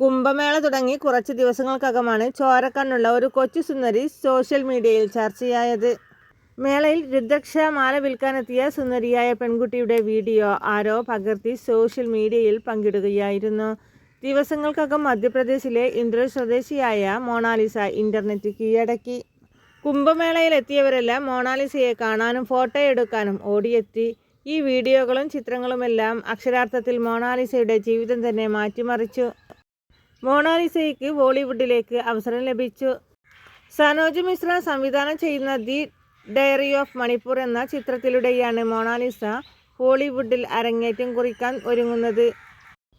കുംഭമേള തുടങ്ങി കുറച്ച് ദിവസങ്ങൾക്കകമാണ് ചോരക്കണ്ണുള്ള ഒരു കൊച്ചു സുന്ദരി സോഷ്യൽ മീഡിയയിൽ ചർച്ചയായത്. മേളയിൽ രുദ്രാക്ഷ മാല വിൽക്കാനെത്തിയ സുന്ദരിയായ പെൺകുട്ടിയുടെ വീഡിയോ ആരോ പകർത്തി സോഷ്യൽ മീഡിയയിൽ പങ്കിടുകയായിരുന്നു. ദിവസങ്ങൾക്കകം മധ്യപ്രദേശിലെ ഇൻഡോർ സ്വദേശിയായ മൊണാലിസ ഇന്റർനെറ്റ് കീഴടക്കി. കുംഭമേളയിൽ എത്തിയവരെല്ലാം മൊണാലിസയെ കാണാനും ഫോട്ടോ എടുക്കാനും ഓടിയെത്തി. ഈ വീഡിയോകളും ചിത്രങ്ങളുമെല്ലാം അക്ഷരാർത്ഥത്തിൽ മൊണാലിസയുടെ ജീവിതം തന്നെ മാറ്റിമറിച്ചു. മൊണാലിസയ്ക്ക് ബോളിവുഡിലേക്ക് അവസരം ലഭിച്ചു. സനോജ് മിശ്ര സംവിധാനം ചെയ്യുന്ന ദി ഡയറി ഓഫ് മണിപ്പൂർ എന്ന ചിത്രത്തിലൂടെയാണ് മൊണാലിസ ബോളിവുഡിൽ അരങ്ങേറ്റം കുറിക്കാൻ ഒരുങ്ങുന്നത്.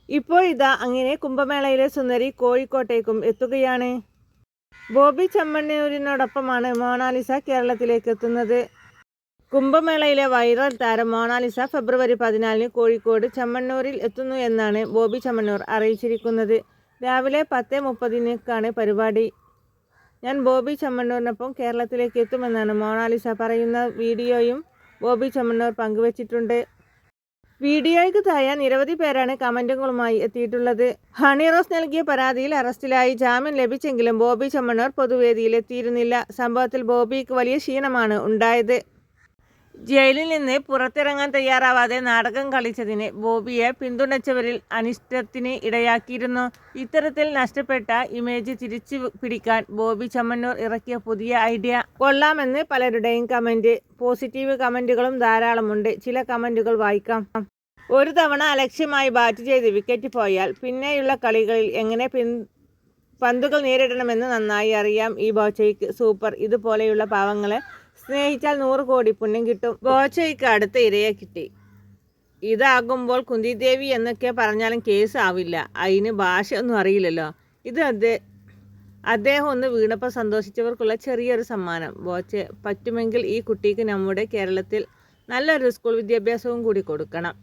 ഇപ്പോഴിതാ അങ്ങനെ കുംഭമേളയിലെ സുന്ദരി കോഴിക്കോട്ടേക്കും എത്തുകയാണ്. ബോബി ചെമ്മണ്ണൂരിനോടൊപ്പമാണ് മൊണാലിസ കേരളത്തിലേക്ക് എത്തുന്നത്. കുംഭമേളയിലെ വൈറൽ താരം മൊണാലിസ ഫെബ്രുവരി 14 കോഴിക്കോട് ചെമ്മണ്ണൂരിൽ എത്തുന്നു എന്നാണ് ബോബി ചെമ്മണ്ണൂർ അറിയിച്ചിരിക്കുന്നത്. രാവിലെ 10:30 പരിപാടി. ഞാൻ ബോബി ചെമ്മണ്ണൂരിനൊപ്പം കേരളത്തിലേക്ക് എത്തുമെന്നാണ് മൊണാലിസ പറയുന്ന വീഡിയോയും ബോബി ചെമ്മണ്ണൂർ പങ്കുവച്ചിട്ടുണ്ട്. വീഡിയോയ്ക്ക് താഴെ നിരവധി പേരാണ് കമന്റുകളുമായി എത്തിയിട്ടുള്ളത്. ഹണി റോസ് നൽകിയ പരാതിയിൽ അറസ്റ്റിലായി ജാമ്യം ലഭിച്ചെങ്കിലും ബോബി ചെമ്മണ്ണൂർ പൊതുവേദിയിൽ എത്തിയിരുന്നില്ല. സംഭവത്തിൽ ബോബിക്ക് വലിയ ക്ഷീണമാണ് ഉണ്ടായത്. ജയിലിൽ നിന്ന് പുറത്തിറങ്ങാൻ തയ്യാറാവാതെ നാടകം കളിച്ചതിന് ബോബിയെ പിന്തുണച്ചവരിൽ അനിഷ്ടത്തിന് ഇടയാക്കിയിരുന്നു. ഇത്തരത്തിൽ നഷ്ടപ്പെട്ട ഇമേജ് തിരിച്ചു പിടിക്കാൻ ബോബി ചെമ്മണ്ണൂർ ഇറക്കിയ പുതിയ ഐഡിയ കൊള്ളാമെന്ന് പലരുടെയും കമന്റ്. പോസിറ്റീവ് കമന്റുകളും ധാരാളമുണ്ട്. ചില കമന്റുകൾ വായിക്കാം. ഒരു തവണ അലക്ഷ്യമായി ബാറ്റ് ചെയ്ത് വിക്കറ്റ് പോയാൽ പിന്നെയുള്ള കളികളിൽ എങ്ങനെ പന്തുകൾ നേരിടണമെന്ന് നന്നായി അറിയാം ഈ ബോച്ചയ്ക്ക്. സൂപ്പർ. ഇതുപോലെയുള്ള പാവങ്ങളെ സ്നേഹിച്ചാൽ 100 കോടി പുണ്യം കിട്ടും. ബോച്ചയ്ക്ക് അടുത്ത ഇരയെ കിട്ടി. ഇതാകുമ്പോൾ കുന്തിദേവി എന്നൊക്കെ പറഞ്ഞാലും കേസ് ആവില്ല. അതിന് ഭാഷ ഒന്നും അറിയില്ലല്ലോ. ഇത് അദ്ദേഹം ഒന്ന് വീണപ്പോൾ സന്തോഷിച്ചവർക്കുള്ള ചെറിയൊരു സമ്മാനം. ബോച്ച പറ്റുമെങ്കിൽ ഈ കുട്ടിക്ക് നമ്മുടെ കേരളത്തിൽ നല്ലൊരു സ്കൂൾ വിദ്യാഭ്യാസവും കൂടി കൊടുക്കണം.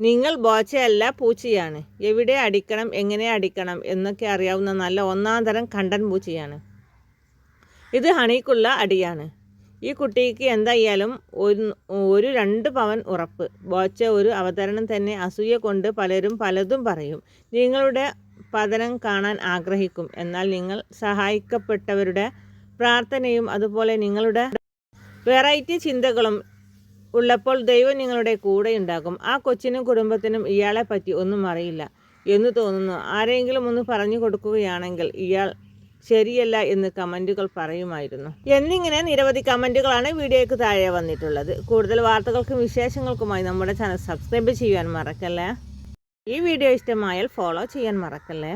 നിങ്ങൾ ബോച്ചയല്ല, പൂച്ചയാണ്. എവിടെ അടിക്കണം, എങ്ങനെ അടിക്കണം എന്നൊക്കെ അറിയാവുന്ന നല്ല ഒന്നാം തരം കണ്ടൻ പൂച്ചയാണ്. ഇത് ഹണിക്കുള്ള അടിയാണ്. ഈ കുട്ടിക്ക് എന്തായാലും ഒരു 2 പവൻ ഉറപ്പ്. ബോച്ച ഒരു അവതരണം തന്നെ. അസൂയ കൊണ്ട് പലരും പലതും പറയും. നിങ്ങളുടെ പതനം കാണാൻ ആഗ്രഹിക്കും. എന്നാൽ നിങ്ങൾ സഹായിക്കപ്പെട്ടവരുടെ പ്രാർത്ഥനയും അതുപോലെ നിങ്ങളുടെ വെറൈറ്റി ചിന്തകളും ഉള്ളപ്പോൾ ദൈവം നിങ്ങളുടെ കൂടെയുണ്ടാകും. ആ കൊച്ചിനും കുടുംബത്തിനും ഇയാളെ പറ്റി ഒന്നും അറിയില്ല എന്ന് തോന്നുന്നു. ആരെങ്കിലും ഒന്ന് പറഞ്ഞു കൊടുക്കുകയാണെങ്കിൽ ഇയാൾ ശരിയല്ല എന്ന് കമന്റുകൾ പറയുമായിരുന്നു. എന്നിങ്ങനെ നിരവധി കമന്റുകളാണ് വീഡിയോയ്ക്ക് താഴെ വന്നിട്ടുള്ളത്. കൂടുതൽ വാർത്തകൾക്കും വിശേഷങ്ങൾക്കുമായി നമ്മുടെ ചാനൽ സബ്സ്ക്രൈബ് ചെയ്യാൻ മറക്കല്ലേ. ഈ വീഡിയോ ഇഷ്ടമായാൽ ഫോളോ ചെയ്യാൻ മറക്കല്ലേ.